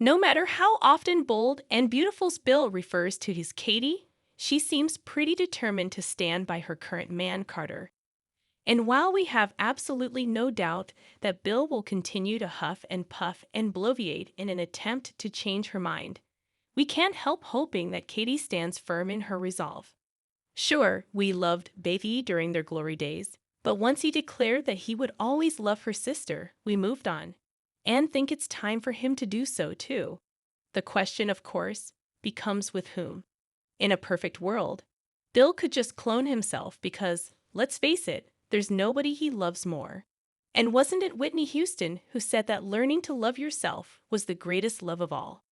No matter how often bold and beautiful's Bill refers to his Katie, she seems pretty determined to stand by her current man, Carter. And while we have absolutely no doubt that Bill will continue to huff and puff and bloviate in an attempt to change her mind, we can't help hoping that Katie stands firm in her resolve. Sure, we loved Beatty during their glory days, but once he declared that he would always love her sister, we moved on. And think it's time for him to do so, too. The question, of course, becomes with whom. In a perfect world, Bill could just clone himself because, let's face it, there's nobody he loves more. And wasn't it Whitney Houston who said that learning to love yourself was the greatest love of all?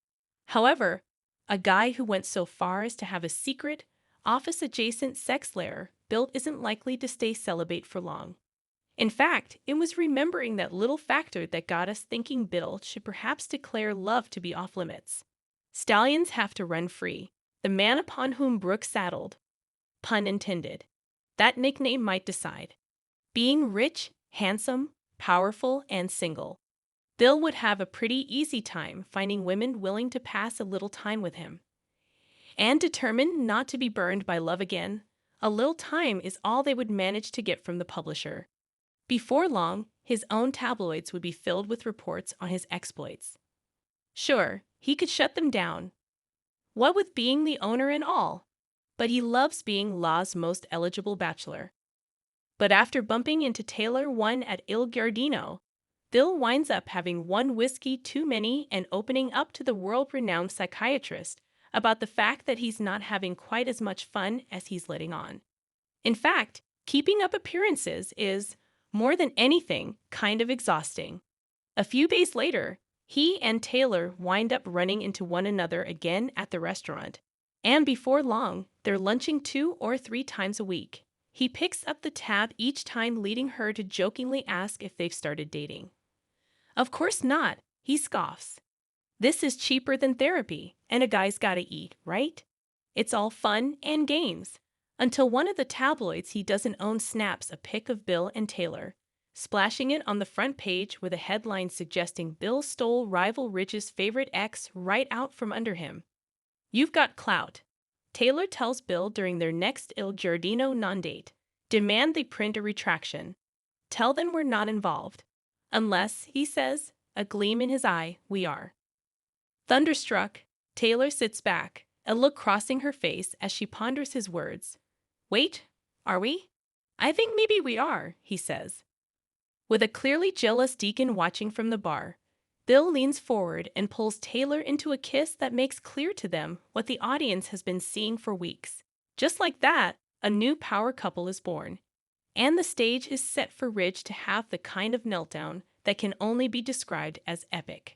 However, a guy who went so far as to have a secret, office-adjacent sex lair built isn't likely to stay celibate for long. In fact, it was remembering that little factor that got us thinking Bill should perhaps declare love to be off limits. Stallions have to run free. The man upon whom Brooke saddled, pun intended, that nickname might decide. Being rich, handsome, powerful, and single, Bill would have a pretty easy time finding women willing to pass a little time with him. And determined not to be burned by love again, a little time is all they would manage to get from the publisher. Before long, his own tabloids would be filled with reports on his exploits. Sure, he could shut them down. What with being the owner and all, but he loves being Law's most eligible bachelor. But after bumping into Taylor one at Il Giardino, Bill winds up having one whiskey too many and opening up to the world-renowned psychiatrist about the fact that he's not having quite as much fun as he's letting on. In fact, keeping up appearances is, more than anything, kind of exhausting. A few days later, he and Taylor wind up running into one another again at the restaurant, and before long, they're lunching 2 or 3 times a week. He picks up the tab each time, leading her to jokingly ask if they've started dating. Of course not, he scoffs. This is cheaper than therapy, and a guy's gotta eat, right? It's all fun and games. Until one of the tabloids he doesn't own snaps a pic of Bill and Taylor, splashing it on the front page with a headline suggesting Bill stole rival Ridge's favorite ex right out from under him. You've got clout, Taylor tells Bill during their next Il Giardino non-date. Demand they print a retraction. Tell them we're not involved. Unless, he says, a gleam in his eye, we are. Thunderstruck, Taylor sits back, a look crossing her face as she ponders his words. Wait, are we? I think maybe we are, he says. With a clearly jealous Deacon watching from the bar, Bill leans forward and pulls Taylor into a kiss that makes clear to them what the audience has been seeing for weeks. Just like that, a new power couple is born. And the stage is set for Ridge to have the kind of meltdown that can only be described as epic.